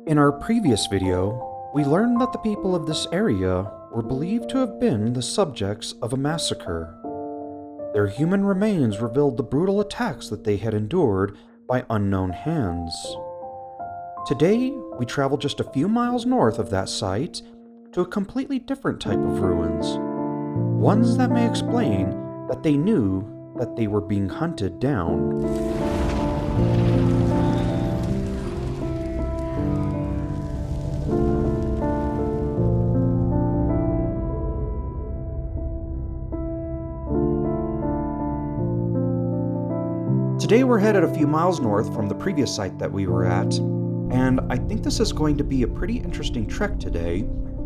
In our previous video, we learned that the people of this area were believed to have been the subjects of a massacre. Their human remains revealed the brutal attacks that they had endured by unknown hands. Today, we travel just a few miles north of that site to a completely different type of ruins. Ones that may explain that they knew that they were being hunted down. Today we're headed a few miles north from the previous site that we were at, and I think this is going to be a pretty interesting trek today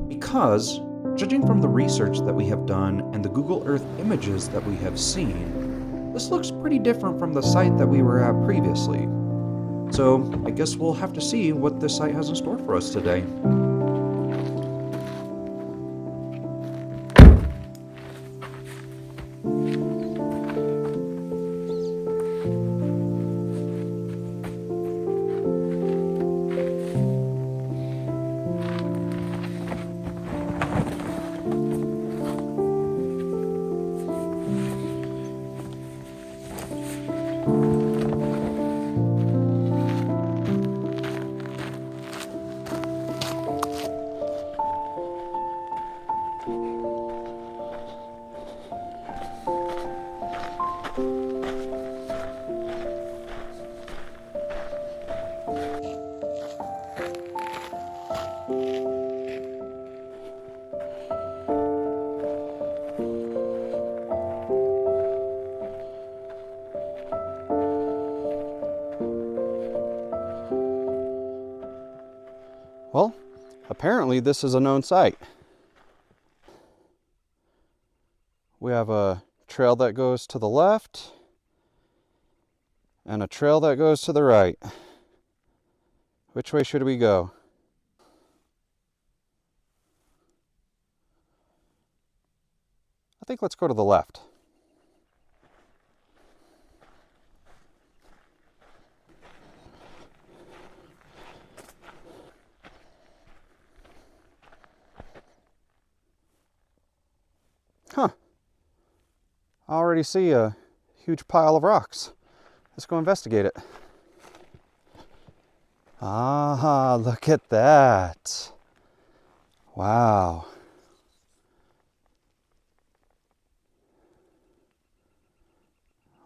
because, judging from the research that we have done and the Google Earth images that we have seen, this looks pretty different from the site that we were at previously. So I guess we'll have to see what this site has in store for us today. Well, apparently this is a known site. We have a trail that goes to the left and a trail that goes to the right. Which way should we go? I think let's go to the left. Huh. I already see a huge pile of rocks. Let's go investigate it. Ah, look at that. Wow.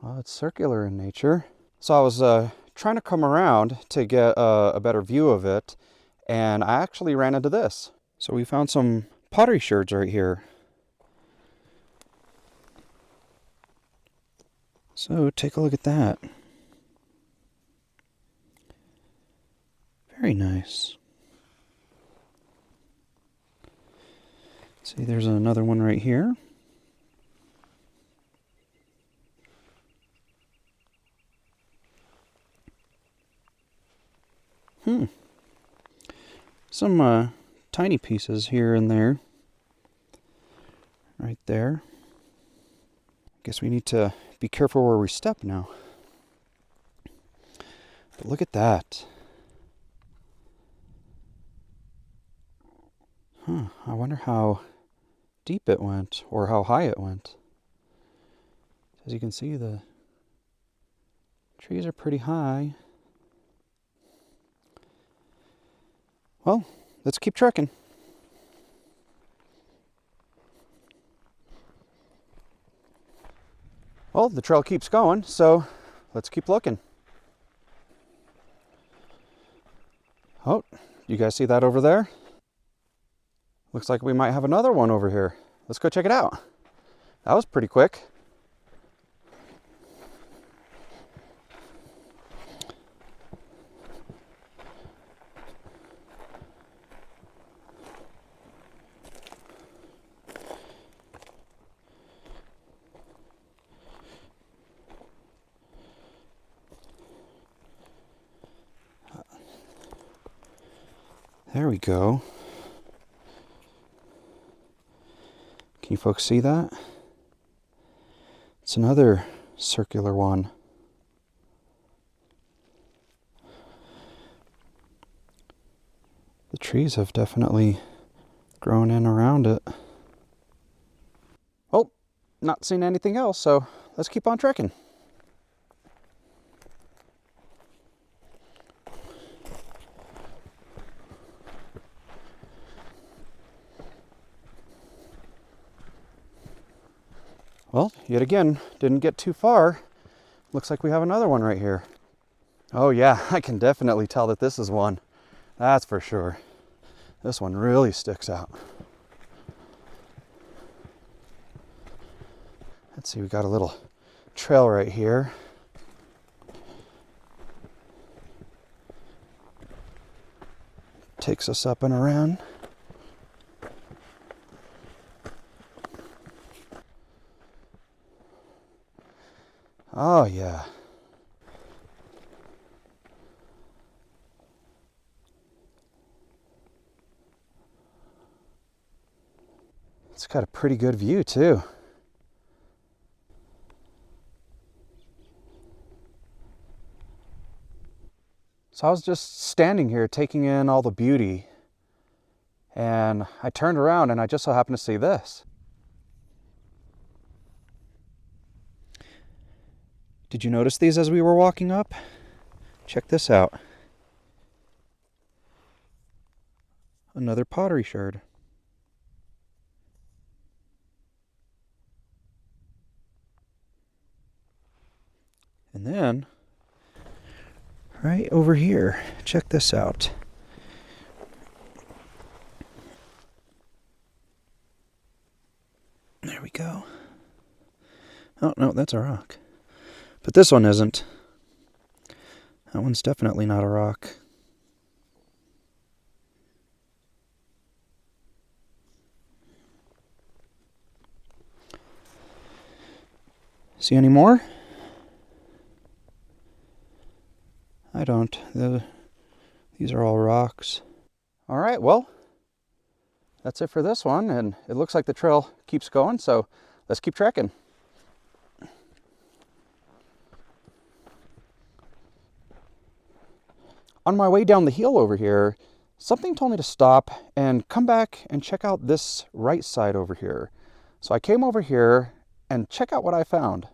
Well, it's circular in nature. So I was trying to come around to get a better view of it, and I actually ran into this. So we found some pottery sherds right here. So take a look at that. Very nice. See, there's another one right here. Some tiny pieces here and there. Right there. Guess we need to be careful where we step now. But look at that. I wonder how deep it went or how high it went. As you can see, the trees are pretty high. Well, let's keep trekking. Well, the trail keeps going, so let's keep looking. Oh, you guys see that over there? Looks like we might have another one over here. Let's go check it out. That was pretty quick. There we go. Can you folks see that? It's another circular one. The trees have definitely grown in around it. Well, not seeing anything else, so let's keep on trekking. Well, yet again, didn't get too far. Looks like we have another one right here. Oh yeah, I can definitely tell that this is one. That's for sure. This one really sticks out. Let's see, we got a little trail right here. Takes us up and around. Oh yeah. It's got a pretty good view too. So I was just standing here taking in all the beauty, and I turned around and I just so happened to see this. Did you notice these as we were walking up? Check this out. Another pottery shard. And then, right over here, check this out. There we go. Oh, no, that's a rock. But this one isn't. That one's definitely not a rock. See any more? I don't. These are all rocks. All right, well, that's it for this one, and it looks like the trail keeps going, so let's keep trekking. On my way down the hill over here, something told me to stop and come back and check out this right side over here. So I came over here and check out what I found.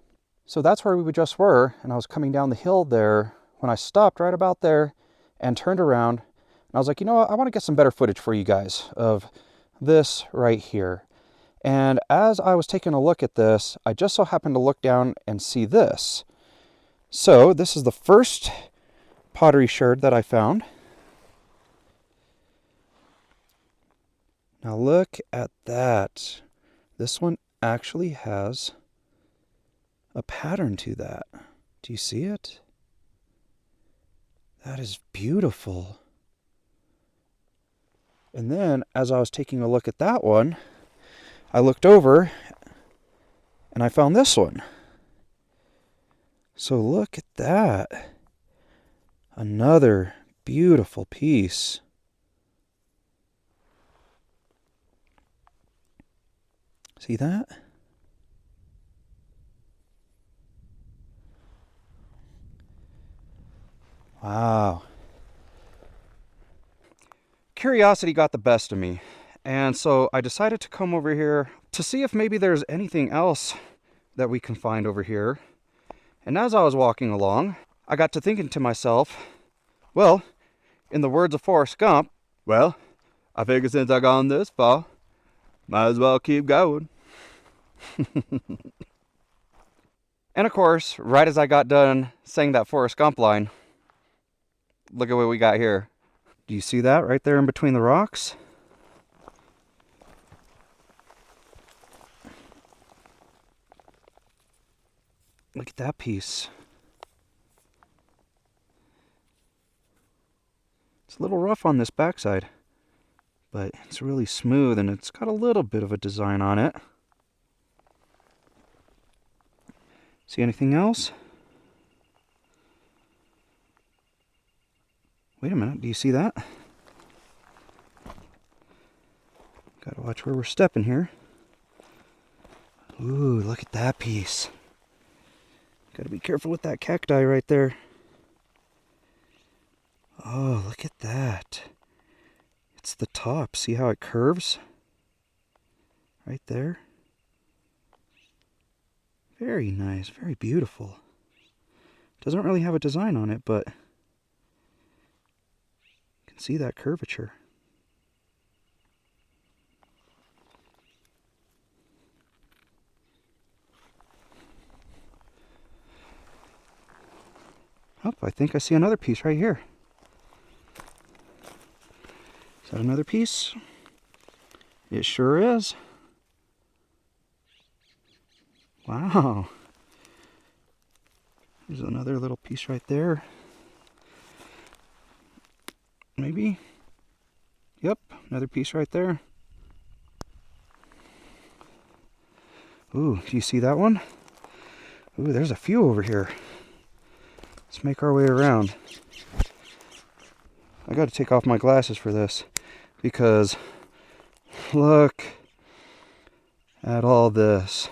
So that's where we just were, and I was coming down the hill there when I stopped right about there and turned around. And I was like, you know what, I want to get some better footage for you guys of this right here. And as I was taking a look at this, I just so happened to look down and see this. So this is the first pottery shard that I found. Now look at that. This one actually has a pattern to that. Do you see it? That is beautiful. And then as I was taking a look at that one, I looked over and I found this one. So look at that. Another beautiful piece. See that? Wow. Curiosity got the best of me, and so I decided to come over here to see if maybe there's anything else that we can find over here. And as I was walking along, I got to thinking to myself, well, in the words of Forrest Gump, well, I figure since I gone this far, might as well keep going. And of course, right as I got done saying that Forrest Gump line, look at what we got here. Do you see that right there in between the rocks? Look at that piece. It's a little rough on this backside, but it's really smooth and it's got a little bit of a design on it. See anything else? Wait a minute, do you see that? Gotta watch where we're stepping here. Ooh, look at that piece. Gotta be careful with that cacti right there. Oh, look at that. It's the top. See how it curves? Right there. Very nice, very beautiful. Doesn't really have a design on it, but you can see that curvature. Oh, I think I see another piece right here. Is that another piece? It sure is. Wow. There's another little piece right there. Maybe. Yep, another piece right there. Ooh, do you see that one? Ooh, there's a few over here. Let's make our way around. I got to take off my glasses for this because look at all this.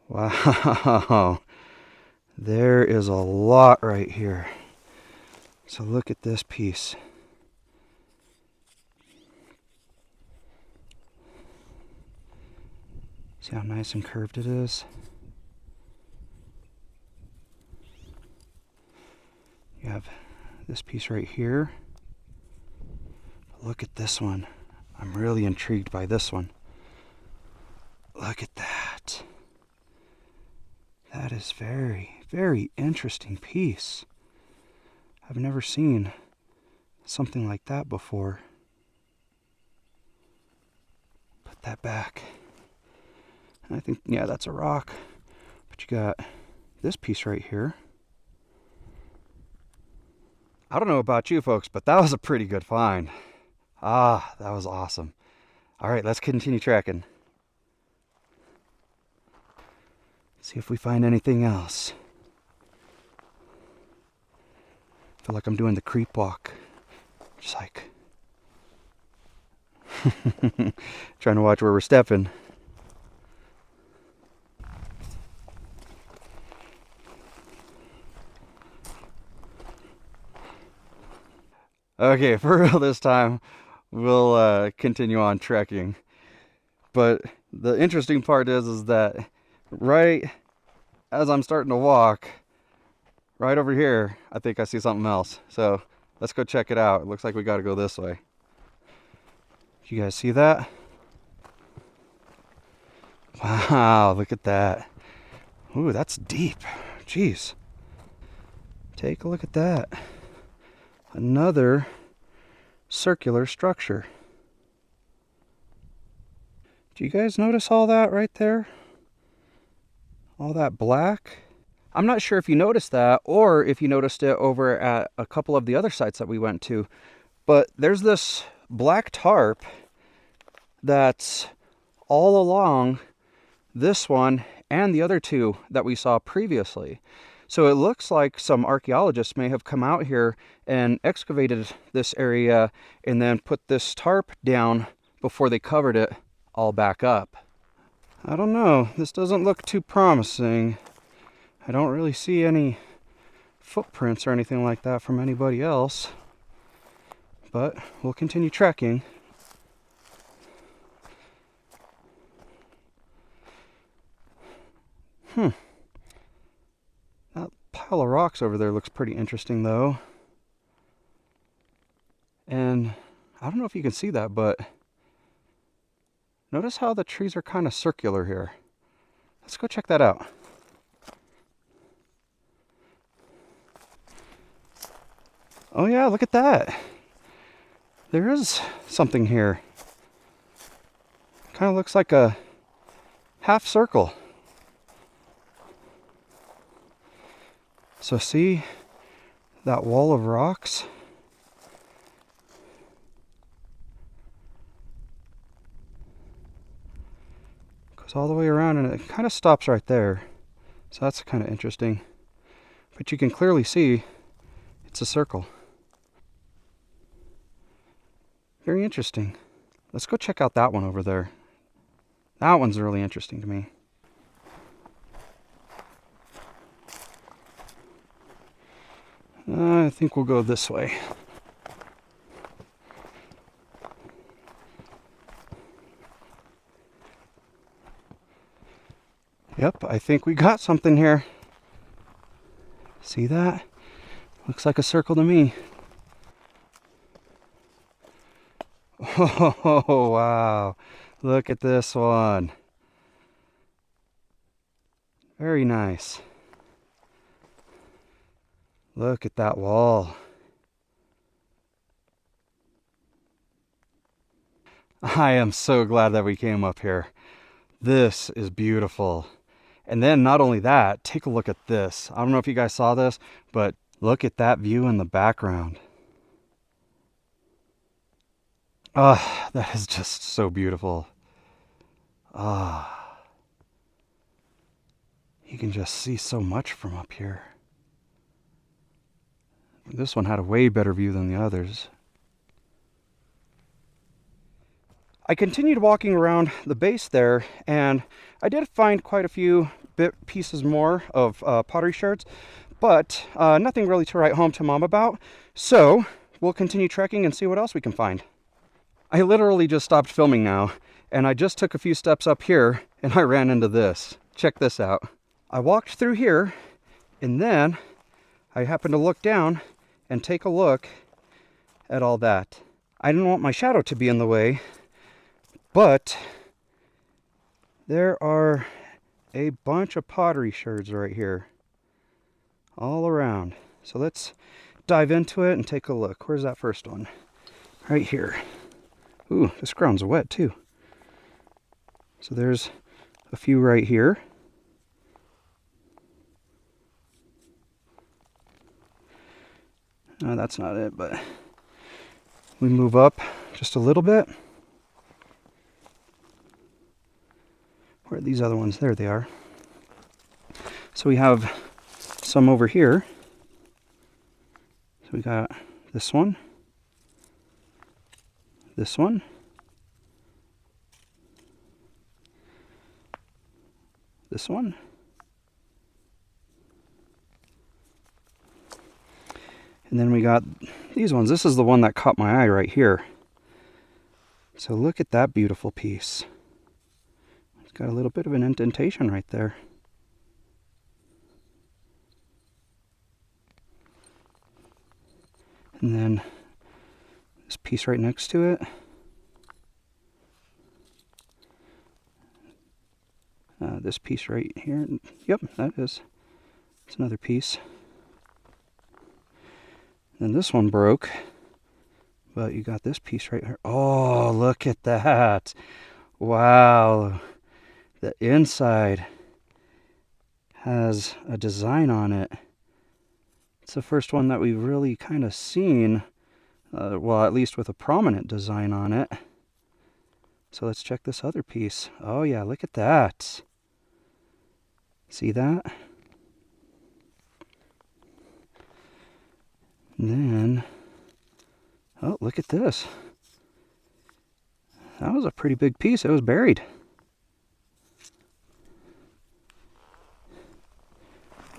Wow. There is a lot right here. So look at this piece. See how nice and curved it is? You have this piece right here. Look at this one. I'm really intrigued by this one. Look at that. That is very, very interesting piece. I've never seen something like that before. Put that back. I think, yeah, that's a rock. But you got this piece right here. I don't know about you folks, but that was a pretty good find. Ah, that was awesome. All right, let's continue tracking. See if we find anything else. I feel like I'm doing the creep walk. Just like trying to watch where we're stepping. Okay, for real this time, we'll continue on trekking. But the interesting part is that right as I'm starting to walk, right over here, I think I see something else. So let's go check it out. It looks like we got to go this way. You guys see that? Wow, look at that. Ooh, that's deep. Jeez. Take a look at that. Another circular structure. Do you guys notice all that right there? All that black? I'm not sure if you noticed that or if you noticed it over at a couple of the other sites that we went to, but there's this black tarp that's all along this one and the other two that we saw previously. So it looks like some archaeologists may have come out here and excavated this area and then put this tarp down before they covered it all back up. I don't know, this doesn't look too promising. I don't really see any footprints or anything like that from anybody else, but we'll continue trekking. That pile of rocks over there looks pretty interesting though. And I don't know if you can see that, but notice how the trees are kind of circular here. Let's go check that out. Oh yeah, look at that. There is something here. Kind of looks like a half circle. So see that wall of rocks? Goes all the way around and it kind of stops right there. So that's kind of interesting. But you can clearly see it's a circle. Very interesting. Let's go check out that one over there. That one's really interesting to me. I think we'll go this way. Yep, I think we got something here. See that? Looks like a circle to me. Oh, wow. Look at this one. Very nice. Look at that wall. I am so glad that we came up here. This is beautiful. And then not only that, take a look at this. I don't know if you guys saw this, but look at that view in the background. Ah, that is just so beautiful. Ah, you can just see so much from up here. This one had a way better view than the others. I continued walking around the base there, and I did find quite a few pieces more of pottery shards, but nothing really to write home to Mom about. So we'll continue trekking and see what else we can find. I literally just stopped filming now, and I just took a few steps up here, and I ran into this. Check this out. I walked through here, and then I happened to look down and take a look at all that. I didn't want my shadow to be in the way, but there are a bunch of pottery shards right here, all around. So let's dive into it and take a look. Where's that first one? Right here. Ooh, this ground's wet too. So there's a few right here. No, that's not it, but we move up just a little bit. Where are these other ones? There they are. So we have some over here. So we got this one, this one, this one, and then we got these ones. This is the one that caught my eye right here. So look at that beautiful piece. It's got a little bit of an indentation right there. And then this piece right next to it. This piece right here. Yep, that is. It's another piece. Then this one broke. But you got this piece right here. Oh, look at that. Wow. The inside has a design on it. It's the first one that we've really kind of seen. Well, at least with a prominent design on it. So let's check this other piece. Oh yeah, look at that. See that? And then, oh, look at this. That was a pretty big piece. It was buried.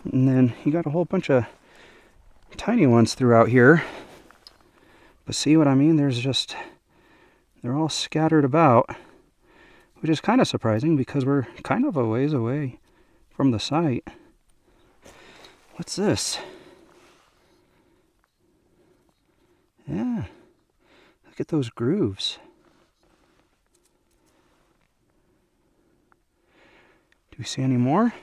And then you got a whole bunch of tiny ones throughout here. But see what I mean? They're all scattered about, which is kind of surprising because we're kind of a ways away from the site. What's this? Yeah, look at those grooves. Do we see any more?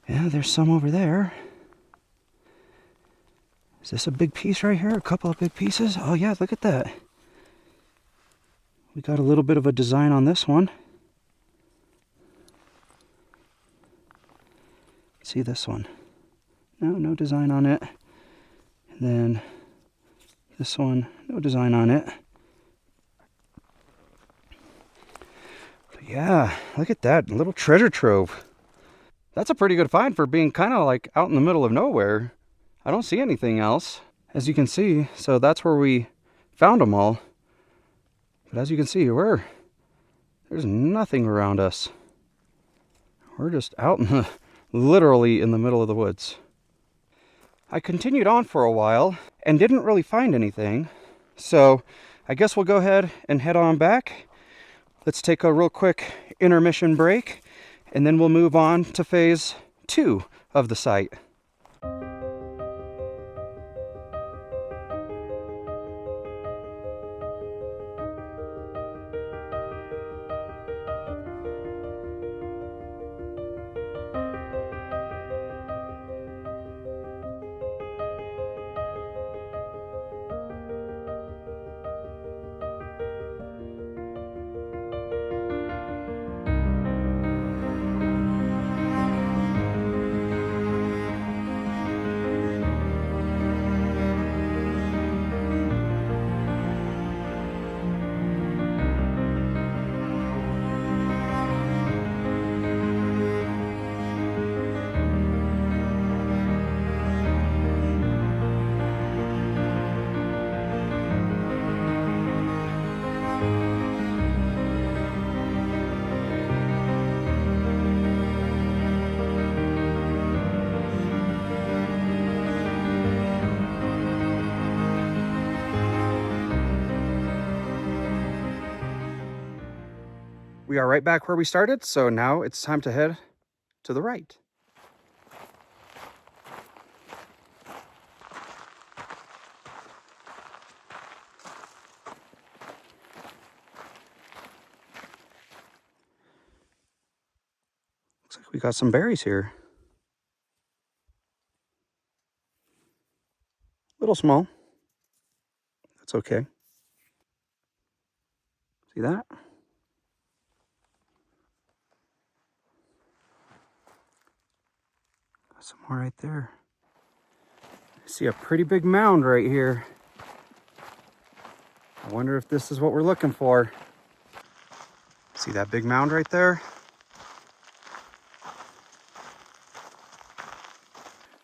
Yeah, there's some over there. Is this a big piece right here? A couple of big pieces? Oh yeah, look at that. We got a little bit of a design on this one. See this one? No design on it. And then this one, no design on it. But yeah, look at that little treasure trove. That's a pretty good find for being kind of like out in the middle of nowhere. I don't see anything else. As you can see, so that's where we found them all. But as you can see, there's nothing around us. We're just out literally in the middle of the woods. I continued on for a while and didn't really find anything. So I guess we'll go ahead and head on back. Let's take a real quick intermission break and then we'll move on to phase 2 of the site. We are right back where we started, so now it's time to head to the right. Looks like we got some berries here. A little small. That's okay. See that? Got some more right there. I see a pretty big mound right here. I wonder if this is what we're looking for. See that big mound right there?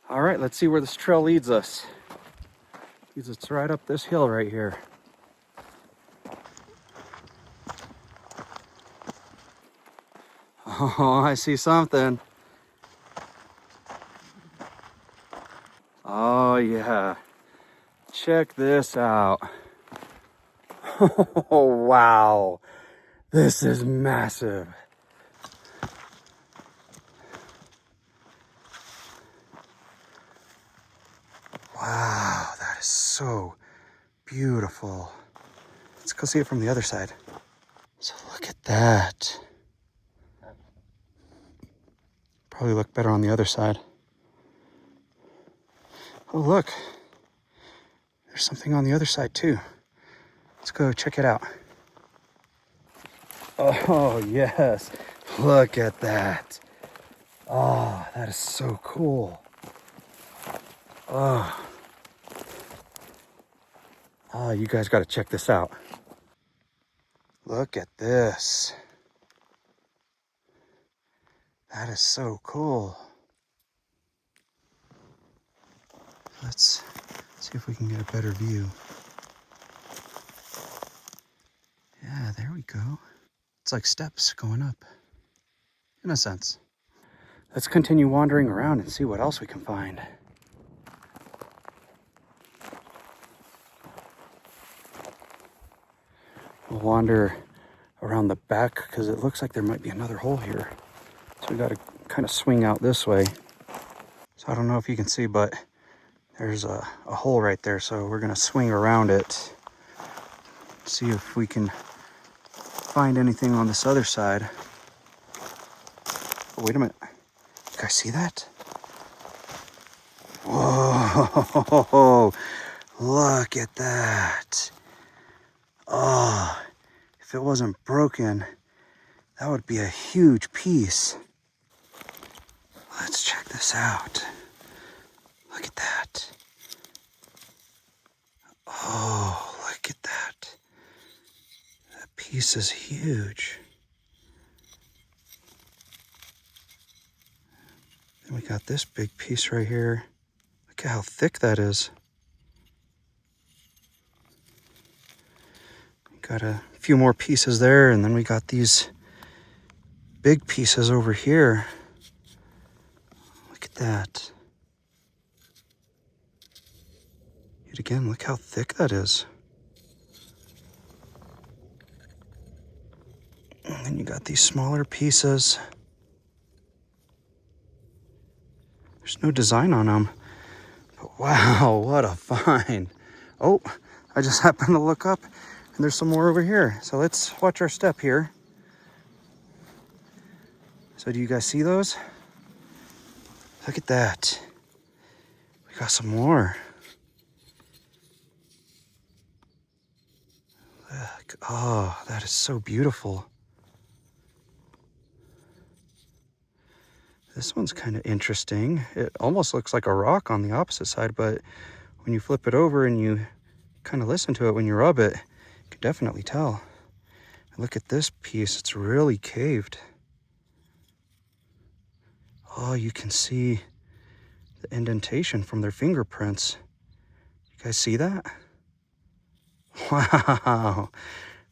All right, let's see where this trail leads us. Leads us right up this hill right here. Oh, I see something. Oh yeah, check this out. Oh wow, this is massive. Wow, that is so beautiful. Let's go see it from the other side. So look at that. Probably look better on the other side. Oh look, there's something on the other side too. Let's go check it out. Oh yes, look at that. Oh, that is so cool. Oh, you guys got to check this out. Look at this. That is so cool. Let's see if we can get a better view. Yeah, there we go. It's like steps going up, in a sense. Let's continue wandering around and see what else we can find. We'll wander around the back because it looks like there might be another hole here. So we got to kind of swing out this way. So I don't know if you can see, but there's a hole right there. So we're going to swing around it. See if we can find anything on this other side. Oh, wait a minute. You guys see that? Whoa, look at that. Oh, if it wasn't broken, that would be a huge piece. Let's check this out. Look at that. Oh, look at that. That piece is huge. And we got this big piece right here. Look at how thick that is. Got a few more pieces there, and then we got these big pieces over here. Look at that. Yet again, look how thick that is. And then you got these smaller pieces. There's no design on them. But wow, what a find. Oh, I just happened to look up and there's some more over here. So let's watch our step here. So do you guys see those? Look at that. We got some more. Look. Oh, that is so beautiful. This one's kind of interesting. It almost looks like a rock on the opposite side, but when you flip it over and you kind of listen to it when you rub it, you can definitely tell. Look at this piece, it's really caved. Oh, you can see the indentation from their fingerprints. You guys see that? Wow,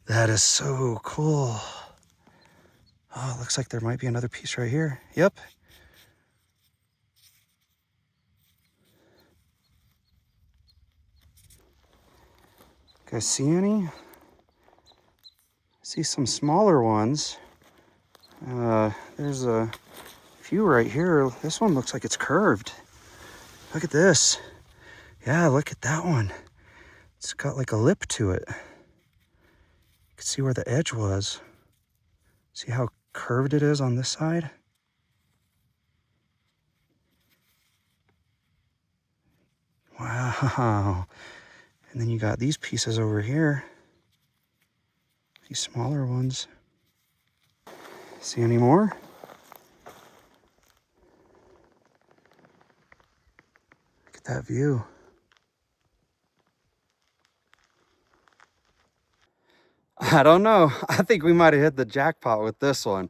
that is so cool. Oh, it looks like there might be another piece right here. Yep. You guys see any? See some smaller ones. There's a few right here. This one looks like it's curved. Look at this. Yeah, look at that one. It's got like a lip to it. You can see where the edge was. See how curved it is on this side? Wow. And then you got these pieces over here. These smaller ones. See any more? Look at that view. I don't know. I think we might have hit the jackpot with this one.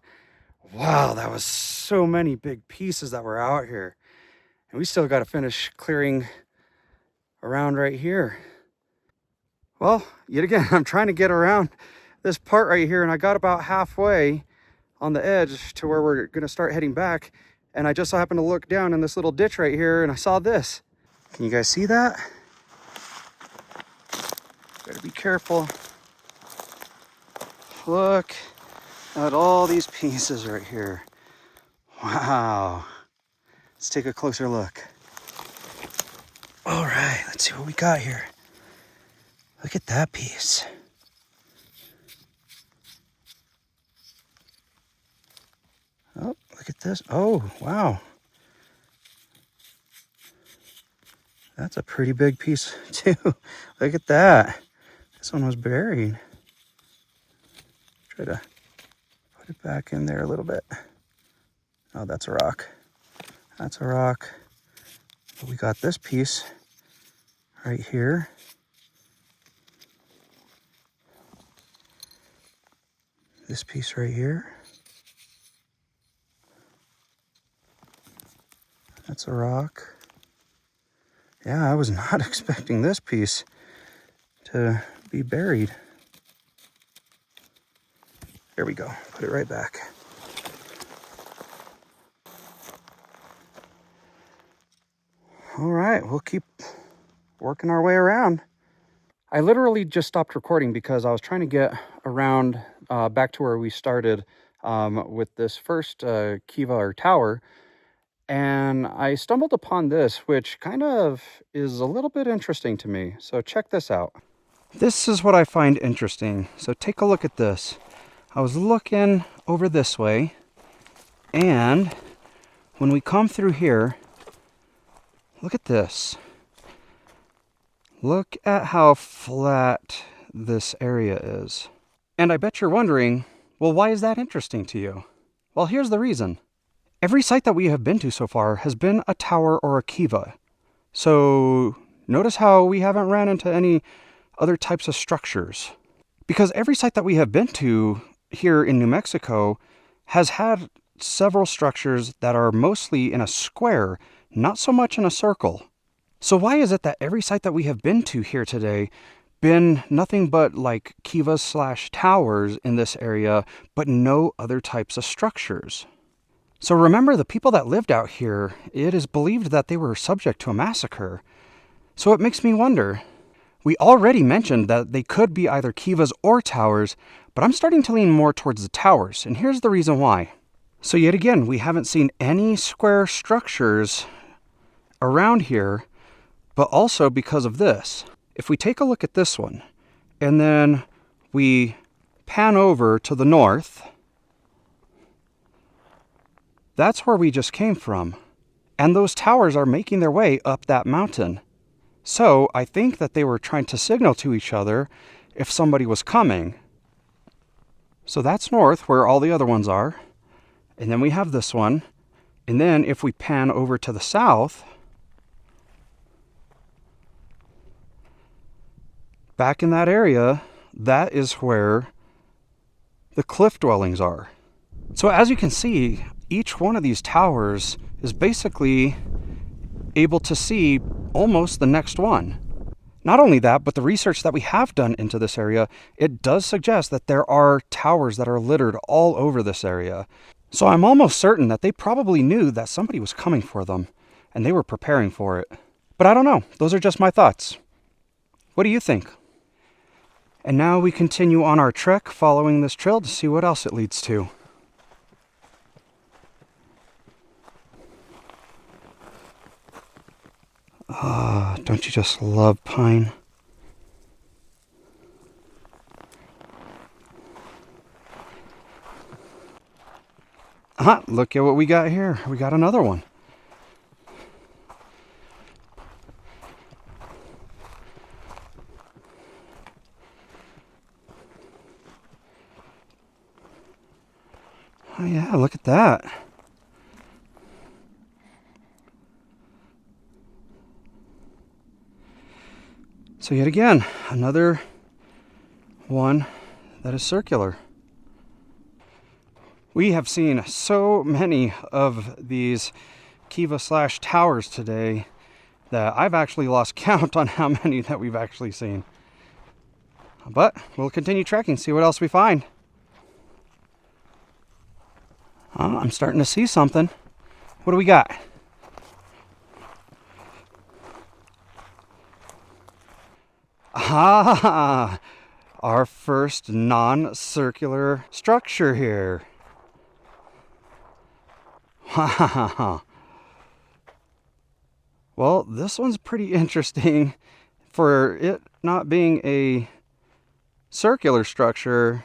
Wow, that was so many big pieces that were out here. And we still got to finish clearing around right here. Well, yet again, I'm trying to get around this part right here, and I got about halfway on the edge to where we're going to start heading back. And I just happened to look down in this little ditch right here, and I saw this. Can you guys see that? Better be careful. Look at all these pieces right here. Wow. Let's take a closer look. All right, let's see what we got here. Look at that piece. Oh, look at this. Oh, wow. That's a pretty big piece too. Look at that. This one was buried. Try to put it back in there a little bit. Oh, that's a rock. That's a rock. But we got this piece right here. This piece right here. That's a rock. Yeah, I was not expecting this piece to be buried. There we go. Put it right back. All right, we'll keep working our way around. I literally just stopped recording because I was trying to get around back to where we started with this first kiva or tower. And I stumbled upon this, which kind of is a little bit interesting to me. So check this out. This is what I find interesting. So take a look at this. I was looking over this way, and when we come through here, look at this. Look at how flat this area is. And I bet you're wondering, well, why is that interesting to you? Well, here's the reason. Every site that we have been to so far has been a tower or a kiva. So notice how we haven't ran into any other types of structures. Because every site that we have been to here in New Mexico has had several structures that are mostly in a square, not so much in a circle. So why is it that every site that we have been to here today been nothing but like kivas / towers in this area, but no other types of structures? So remember, the people that lived out here, it is believed that they were subject to a massacre. So it makes me wonder. We already mentioned that they could be either kivas or towers, but I'm starting to lean more towards the towers, and here's the reason why. So yet again, we haven't seen any square structures around here, but also because of this. If we take a look at this one, and then we pan over to the north, that's where we just came from. And those towers are making their way up that mountain. So I think that they were trying to signal to each other if somebody was coming. So that's north, where all the other ones are. And then we have this one. And then if we pan over to the south, back in that area, that is where the cliff dwellings are. So as you can see, each one of these towers is basically able to see almost the next one. Not only that, but the research that we have done into this area, it does suggest that there are towers that are littered all over this area. So I'm almost certain that they probably knew that somebody was coming for them, and they were preparing for it. But I don't know. Those are just my thoughts. What do you think? And now we continue on our trek following this trail to see what else it leads to. Ah, don't you just love pine? Look at what we got here. We got another one. Oh yeah, look at that. So yet again, another one that is circular. We have seen so many of these Kiva/towers today that I've actually lost count on how many that we've actually seen. But we'll continue tracking, see what else we find. I'm starting to see something. What do we got? Ah, our first non-circular structure here. Well, this one's pretty interesting. For it not being a circular structure,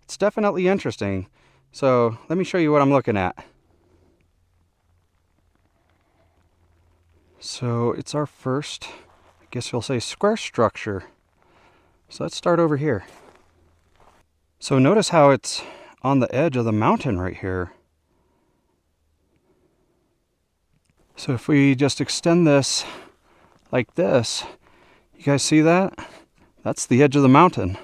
it's definitely interesting. So let me show you what I'm looking at. So it's our first, I guess you'll say, square structure. So let's start over here. So notice how it's on the edge of the mountain right here. So if we just extend this like this, you guys see that? That's the edge of the mountain.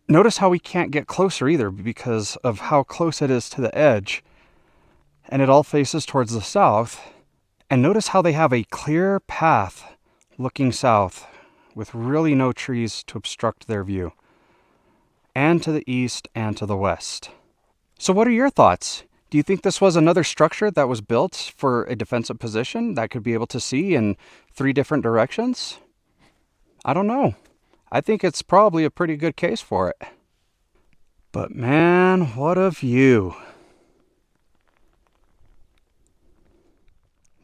Notice how we can't get closer either because of how close it is to the edge. And it all faces towards the south. And notice how they have a clear path looking south with really no trees to obstruct their view. And to the east and to the west. So what are your thoughts? Do you think this was another structure that was built for a defensive position that could be able to see in 3 different directions? I don't know. I think it's probably a pretty good case for it. But man, what a view.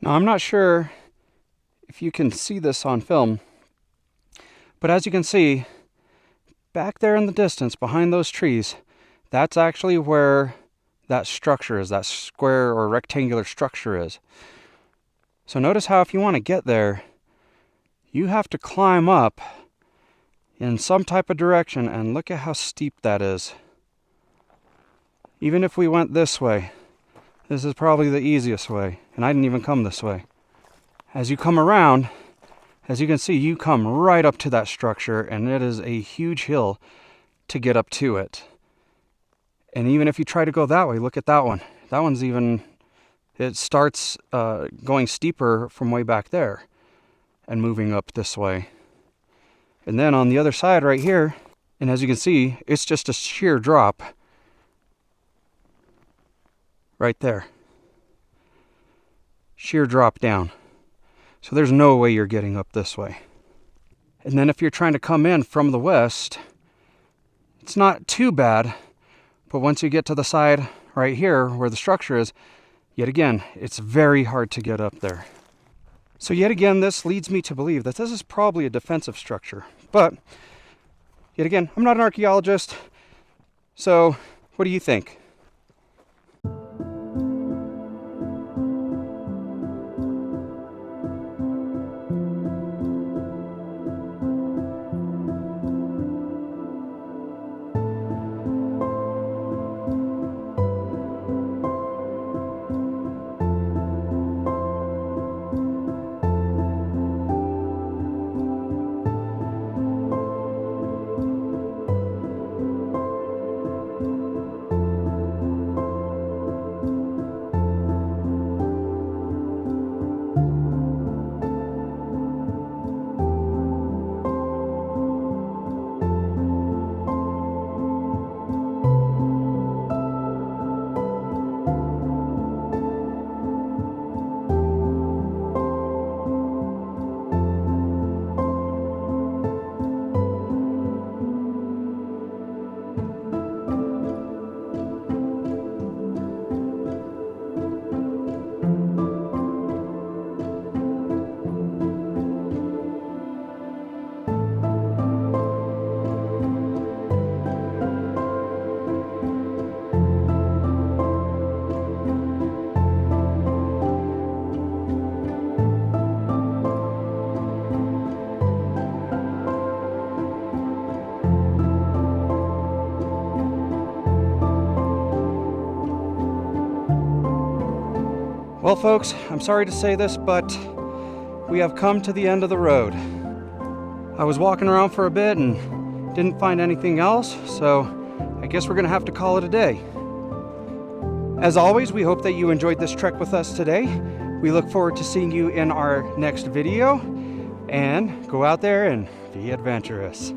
Now, I'm not sure if you can see this on film, but as you can see, back there in the distance behind those trees, that's actually where that structure is, that square or rectangular structure is. So notice how if you want to get there, you have to climb up in some type of direction, and look at how steep that is. Even if we went this way, this is probably the easiest way, and I didn't even come this way. As you come around, as you can see, you come right up to that structure, and it is a huge hill to get up to it. And even if you try to go that way, look at that one. That one's even, it starts going steeper from way back there and moving up this way. And then on the other side right here, and as you can see, it's just a sheer drop right there. Sheer drop down. So there's no way you're getting up this way. And then if you're trying to come in from the west, it's not too bad. But once you get to the side right here where the structure is, yet again, it's very hard to get up there. So yet again, this leads me to believe that this is probably a defensive structure. But yet again, I'm not an archaeologist, so what do you think? Well, folks, I'm sorry to say this, but we have come to the end of the road. I was walking around for a bit and didn't find anything else, so I guess we're gonna have to call it a day. As always, we hope that you enjoyed this trek with us today. We look forward to seeing you in our next video, and go out there and be adventurous.